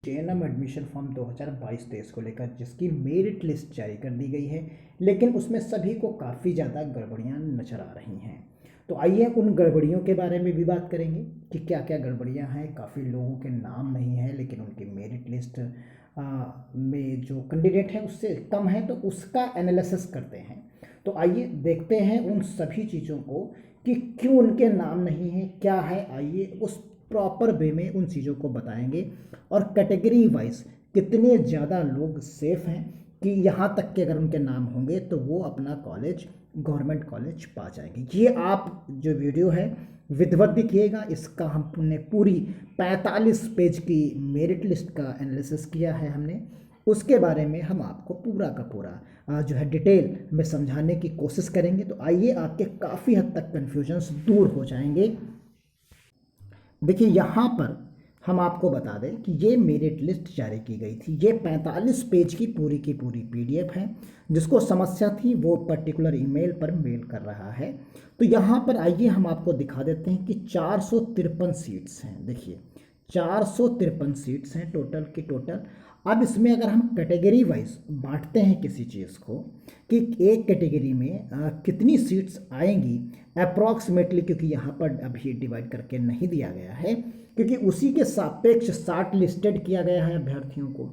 JNM admission form 2022-23 को लेकर जिसकी मेरिट लिस्ट जारी कर दी गई है, लेकिन उसमें सभी को काफ़ी ज़्यादा गड़बड़ियाँ नज़र आ रही हैं। तो आइए उन गड़बड़ियों के बारे में भी बात करेंगे कि क्या क्या गड़बड़ियाँ हैं। काफ़ी लोगों के नाम नहीं है लेकिन उनकी मेरिट लिस्ट में जो कैंडिडेट है उससे कम है, तो उसका एनालिसिस करते हैं। तो आइए देखते हैं उन सभी चीज़ों को कि क्यों उनके नाम नहीं है, क्या है। आइए उस प्रॉपर वे में उन चीज़ों को बताएंगे और कैटेगरी वाइज कितने ज़्यादा लोग सेफ हैं कि यहाँ तक कि अगर उनके नाम होंगे तो वो अपना कॉलेज गवर्नमेंट कॉलेज पा जाएंगे। ये आप जो वीडियो है विधिवत देखिएगा, इसका हमने पूरी 45 पेज की मेरिट लिस्ट का एनालिसिस किया है हमने। उसके बारे में हम आपको पूरा का पूरा जो है डिटेल में समझाने की कोशिश करेंगे। तो आइए आपके काफ़ी हद तक कन्फ्यूजन्स दूर हो जाएंगे। देखिए यहाँ पर हम आपको बता दें कि ये मेरिट लिस्ट जारी की गई थी। ये 45 पेज की पूरी पीडीएफ है। जिसको समस्या थी वो पर्टिकुलर ईमेल पर मेल कर रहा है। तो यहाँ पर आइए हम आपको दिखा देते हैं कि 453 सीट्स हैं। देखिए 453 सीट्स हैं टोटल की टोटल। अब इसमें अगर हम कैटेगरी वाइज बांटते हैं किसी चीज़ को कि एक कैटेगरी में कितनी सीट्स आएंगी अप्रॉक्सीमेटली, क्योंकि यहाँ पर अभी डिवाइड करके नहीं दिया गया है क्योंकि उसी के सापेक्ष शार्ट लिस्टेड किया गया है अभ्यर्थियों को।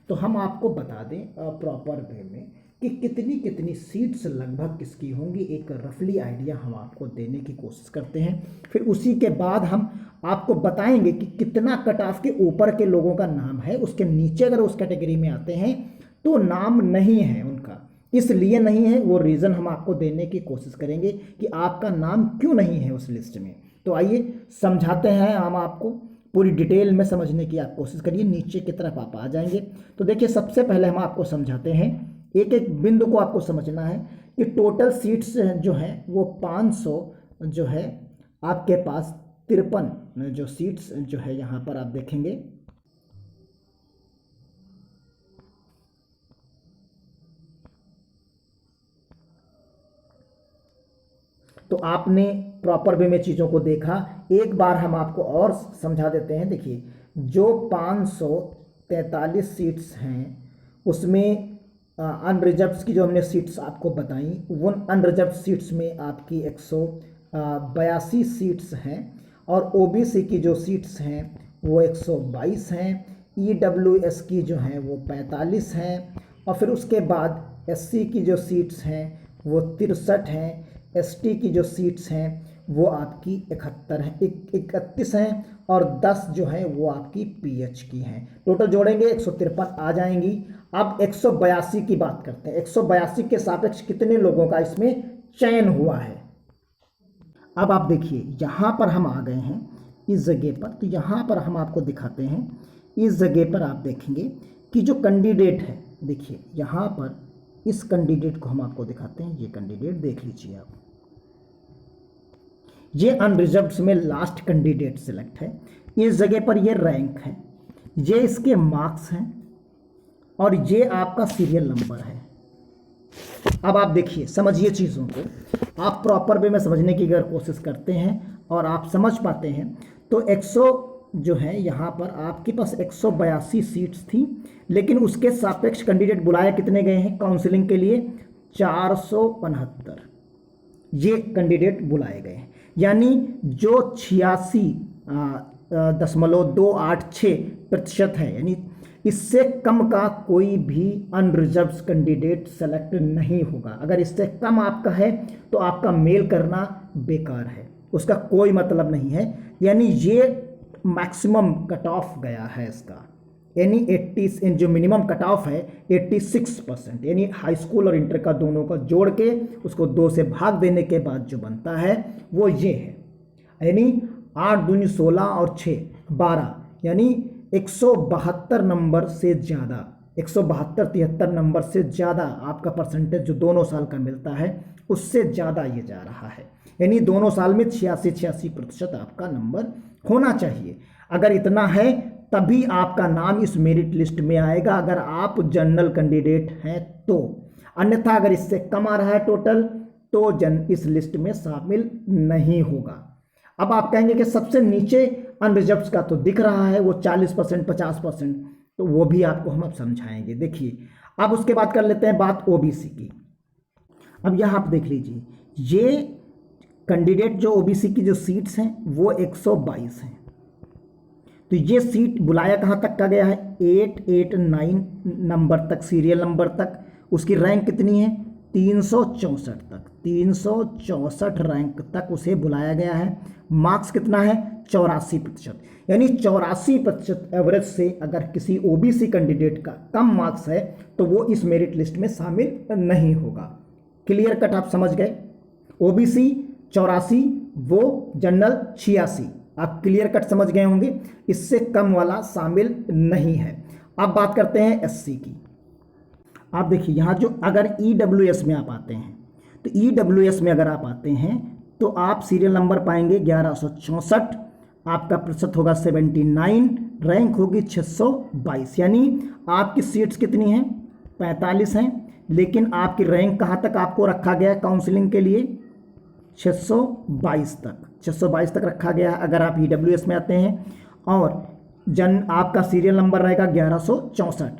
तो हम आपको बता दें प्रॉपर वे में कि कितनी कितनी सीट्स लगभग किसकी होंगी, एक रफली आइडिया हम आपको देने की कोशिश करते हैं। फिर उसी के बाद हम आपको बताएंगे कि कितना कट ऑफ के ऊपर के लोगों का नाम है, उसके नीचे अगर उस कैटेगरी में आते हैं तो नाम नहीं है उनका। इसलिए नहीं है वो रीज़न हम आपको देने की कोशिश करेंगे कि आपका नाम क्यों नहीं है उस लिस्ट में। तो आइए समझाते हैं हम आपको, पूरी डिटेल में समझने की आप कोशिश करिए। नीचे की तरफ आप आ जाएंगे तो देखिए सबसे पहले हम आपको समझाते हैं, एक एक बिंदु को आपको समझना है कि टोटल सीट्स जो हैं वो 500 जो है आपके पास 53 जो सीट्स जो है यहाँ पर आप देखेंगे। तो आपने प्रॉपर वे में चीज़ों को देखा। एक बार हम आपको और समझा देते हैं। देखिए जो 543 सीट्स हैं उसमें अनरिजर्व्ड की जो हमने सीट्स आपको बताई, वो अनरिजर्व्ड सीट्स में आपकी 182 सीट्स हैं और ओबीसी की जो सीट्स हैं वो 122 हैं, ईडब्ल्यूएस की जो हैं वो 45 हैं और फिर उसके बाद एससी की जो सीट्स हैं वो 63 हैं, एसटी की जो सीट्स हैं वो आपकी 71 हैं, 31 हैं और 10 जो है वो आपकी पीएच की हैं। टोटल जोड़ेंगे 153 आ जाएंगी। अब 182 की बात करते हैं। 182 के सापेक्ष कितने लोगों का इसमें चयन हुआ है। अब आप देखिए यहाँ पर हम आ गए हैं इस जगह पर। तो यहाँ पर हम आपको दिखाते हैं, इस जगह पर आप देखेंगे कि जो कैंडिडेट है, देखिए यहाँ पर इस कैंडिडेट को हम आपको दिखाते हैं। ये कैंडिडेट देख लीजिए आप, ये अनरिजर्व्ड में लास्ट कैंडिडेट सिलेक्ट है। इस जगह पर ये रैंक है, ये इसके मार्क्स हैं और ये आपका सीरियल नंबर है। अब आप देखिए समझिए चीज़ों को, आप प्रॉपर वे में समझने की अगर कोशिश करते हैं और आप समझ पाते हैं तो 100 जो है यहाँ पर आपके पास 182 सीट्स थी, लेकिन उसके सापेक्ष कैंडिडेट बुलाए कितने गए हैं काउंसलिंग के लिए, 469 ये कैंडिडेट बुलाए गए हैं। यानी जो 86.286% है, यानी इससे कम का कोई भी अनरिजर्व्ड कैंडिडेट सेलेक्ट नहीं होगा। अगर इससे कम आपका है तो आपका मेल करना बेकार है, उसका कोई मतलब नहीं है। यानी ये मैक्सिमम कट ऑफ गया है इसका, यानी 80 जो मिनिमम कट ऑफ है 86%, यानी हाई स्कूल और इंटर का दोनों का जोड़ के उसको 2 से भाग देने के बाद जो बनता है वो ये है। यानी 8 दूनी 16 और 6 12, यानी 172 नंबर से ज़्यादा, 172-73 नंबर से ज़्यादा आपका परसेंटेज जो दोनों साल का मिलता है उससे ज़्यादा ये जा रहा है। यानी दोनों साल में 86% आपका नंबर होना चाहिए। अगर इतना है तभी आपका नाम इस मेरिट लिस्ट में आएगा, अगर आप जनरल कैंडिडेट हैं तो। अन्यथा अगर इससे कम आ रहा है टोटल तो इस लिस्ट में शामिल नहीं होगा। अब आप कहेंगे कि सबसे नीचे अनरिजर्व्ड का तो दिख रहा है वो 40%, 50%। तो वो भी आपको हम अब समझाएंगे। देखिए, अब उसके बाद कर लेते हैं बात ओबीसी की। अब यह आप देख लीजिए, ये कैंडिडेट जो ओबीसी की जो सीट्स हैं वो 122 हैं। तो ये सीट बुलाया कहाँ तक का गया है, 889 नंबर तक, सीरियल नंबर तक। उसकी रैंक कितनी है, 364 तक, 364 रैंक तक उसे बुलाया गया है। मार्क्स कितना है, 84%। यानी 84% एवरेज से अगर किसी ओबीसी कैंडिडेट का कम मार्क्स है तो वो इस मेरिट लिस्ट में शामिल नहीं होगा। क्लियर कट आप समझ गए। ओबीसी 84, वो जनरल 86, आप क्लियर कट समझ गए होंगे। इससे कम वाला शामिल नहीं है। अब बात करते हैं एससी की। आप देखिए यहाँ जो अगर ईडब्ल्यूएस में आप आते हैं, तो ईडब्ल्यूएस में अगर आप आते हैं तो आप सीरियल नंबर पाएंगे 1164, आपका प्रतिशत होगा 79, रैंक होगी 622। यानी आपकी सीट्स कितनी हैं, 45 हैं, लेकिन आपकी रैंक कहाँ तक आपको रखा गया है काउंसलिंग के लिए, 622 तक, 622 तक रखा गया है अगर आप ईडब्ल्यूएस में आते हैं। और आपका सीरियल नंबर रहेगा 1164।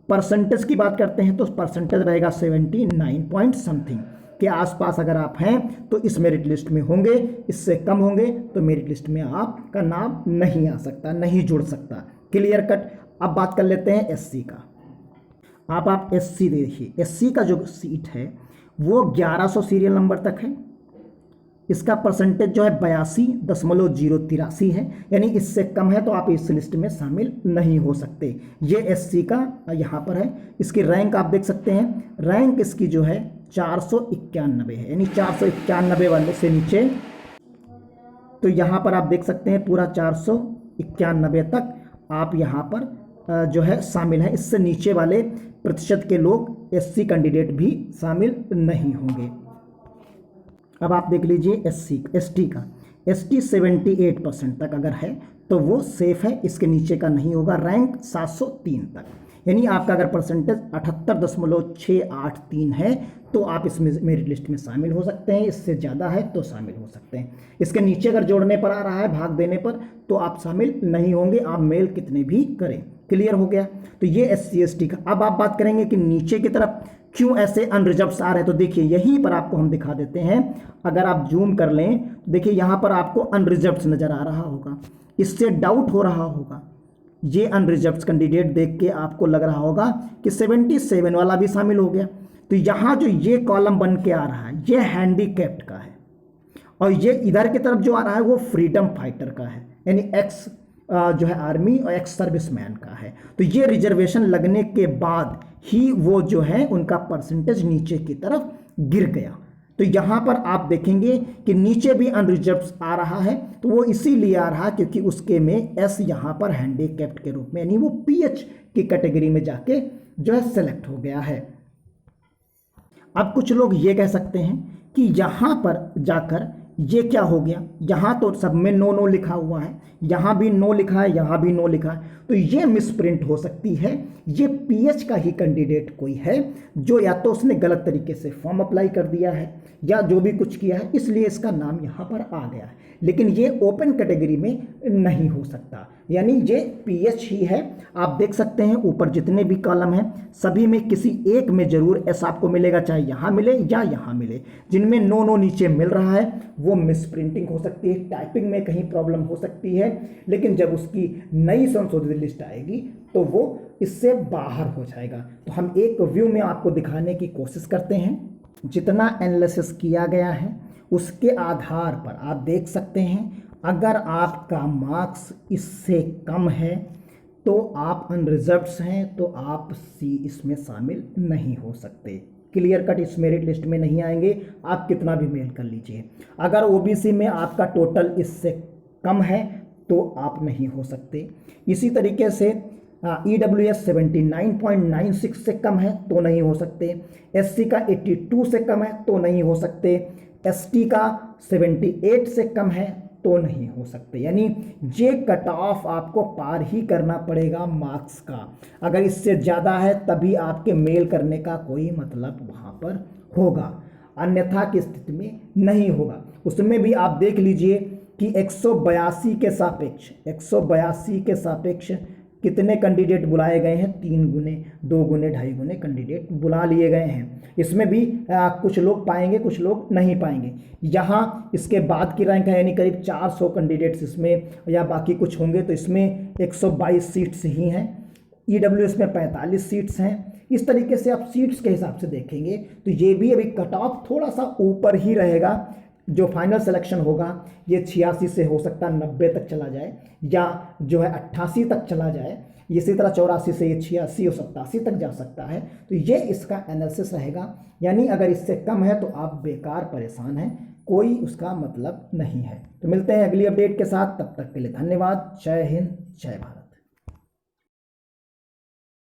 परसेंटेज की बात करते हैं तो परसेंटेज रहेगा 79 पॉइंट समथिंग के आसपास अगर आप हैं तो इस मेरिट लिस्ट में होंगे। इससे कम होंगे तो मेरिट लिस्ट में आपका नाम नहीं आ सकता, नहीं जुड़ सकता। Clear cut. अब बात कर लेते हैं एससी का। आप एससी देखिए, एससी का जो सीट है वो 1100 सीरियल नंबर तक है। इसका परसेंटेज जो है 82.083 है, यानी इससे कम है तो आप इस लिस्ट में शामिल नहीं हो सकते। ये एससी का यहाँ पर है। इसकी रैंक आप देख सकते हैं, रैंक इसकी जो है 491 है, यानी 491 वाले से नीचे। तो यहाँ पर आप देख सकते हैं पूरा 491 तक आप यहाँ पर जो है शामिल है। इससे नीचे वाले प्रतिशत के लोग एससी कैंडिडेट भी शामिल नहीं होंगे। अब आप देख लीजिए एसटी का, एसटी 78% तक अगर है तो वो सेफ है, इसके नीचे का नहीं होगा। रैंक 703 तक, यानी आपका अगर परसेंटेज 78.683 है तो आप इस मेरिट लिस्ट में शामिल हो सकते हैं। इससे ज़्यादा है तो शामिल हो सकते हैं। इसके नीचे अगर जोड़ने पर आ रहा है, भाग देने पर, तो आप शामिल नहीं होंगे, आप मेल कितने भी करें। क्लियर हो गया। तो ये एससी एसटी का। अब आप बात करेंगे कि नीचे की तरफ क्यों ऐसे अनरिजर्व्स आ रहे हैं, तो देखिए यहीं पर आपको हम दिखा देते हैं। अगर आप जूम कर लें, देखिए यहाँ पर आपको अनरिजर्व्स नजर आ रहा होगा। इससे डाउट हो रहा होगा, ये अनरिजर्व्ड कैंडिडेट देख के आपको लग रहा होगा कि 77 वाला भी शामिल हो गया। तो यहाँ जो ये कॉलम बन के आ रहा है, ये हैंडीकैप्ड का है, और ये इधर की तरफ जो आ रहा है वो फ्रीडम फाइटर का है, यानी एक्स जो है आर्मी और एक्स सर्विसमैन का है। तो ये रिजर्वेशन लगने के बाद ही वो जो है उनका परसेंटेज नीचे की तरफ गिर गया। तो यहाँ पर आप देखेंगे कि नीचे भी अनरिजर्व्ड आ रहा है, तो वो इसीलिए आ रहा है क्योंकि उसके में एस यहाँ पर हैंडीकैप्ड के रूप में, यानी वो पीएच की कैटेगरी में जाके जो है सेलेक्ट हो गया है। अब कुछ लोग ये कह सकते हैं कि यहाँ पर जाकर ये क्या हो गया, यहाँ तो सब में नो नो लिखा हुआ है, यहाँ भी नो लिखा है, यहाँ भी नो लिखा है, तो ये मिसप्रिंट हो सकती है। ये पीएच का ही कैंडिडेट कोई है जो या तो उसने गलत तरीके से फॉर्म अप्लाई कर दिया है या जो भी कुछ किया है, इसलिए इसका नाम यहाँ पर आ गया है। लेकिन ये ओपन कैटेगरी में नहीं हो सकता, यानी ये पीएच ही है। आप देख सकते हैं ऊपर जितने भी कॉलम हैं सभी में किसी एक में जरूर एस आपको मिलेगा, चाहे यहाँ मिले या यहाँ मिले। जिनमें नो नो नीचे मिल रहा है वो मिसप्रिंटिंग हो सकती है, टाइपिंग में कहीं प्रॉब्लम हो सकती है, लेकिन जब उसकी नई संशोधित लिस्ट आएगी तो वो इससे बाहर हो जाएगा। तो हम एक व्यू में आपको दिखाने की कोशिश करते हैं। जितना एनालिसिस किया गया है उसके आधार पर आप देख सकते हैं, अगर आपका मार्क्स इससे कम है तो आप अनरिजर्व्ड हैं, तो आप सी इसमें शामिल नहीं हो सकते। क्लियर कट, इस मेरिट लिस्ट में नहीं आएंगे, आप कितना भी मेल कर लीजिए। अगर ओबीसी में आपका टोटल इससे कम है तो आप नहीं हो सकते। इसी तरीके से EWS 79.96 से कम है तो नहीं हो सकते, SC का 82 से कम है तो नहीं हो सकते, ST का 78 से कम है तो नहीं हो सकते। यानी ये कट ऑफ आपको पार ही करना पड़ेगा मार्क्स का। अगर इससे ज़्यादा है तभी आपके मेल करने का कोई मतलब वहाँ पर होगा, अन्यथा की स्थिति में नहीं होगा। उसमें भी आप देख लीजिए कि 182 के सापेक्ष कितने कैंडिडेट बुलाए गए हैं? 3 गुने, 2 गुने, 2.5 गुने कैंडिडेट बुला लिए गए हैं। इसमें भी कुछ लोग पाएंगे, कुछ लोग नहीं पाएंगे। यहाँ इसके बाद की रैंक है, यानी करीब 400 कैंडिडेट्स इसमें या बाकी कुछ होंगे, तो इसमें 122 सीट्स ही हैं। ईडब्ल्यूएस में 45 सीट्स हैं। इस तरीके से आप सीट्स के हिसाब से देखेंगे तो ये भी अभी कट ऑफ थोड़ा सा ऊपर ही रहेगा। जो फाइनल सिलेक्शन होगा ये 86 से हो सकता है 90 तक चला जाए, या जो है 88 तक चला जाए। इसी तरह 84 से ये 86 और 87 तक जा सकता है। तो ये इसका एनालिसिस रहेगा, यानी अगर इससे कम है तो आप बेकार परेशान हैं, कोई उसका मतलब नहीं है। तो मिलते हैं अगली अपडेट के साथ, तब तक के लिए धन्यवाद। जय हिंद, जय भारत।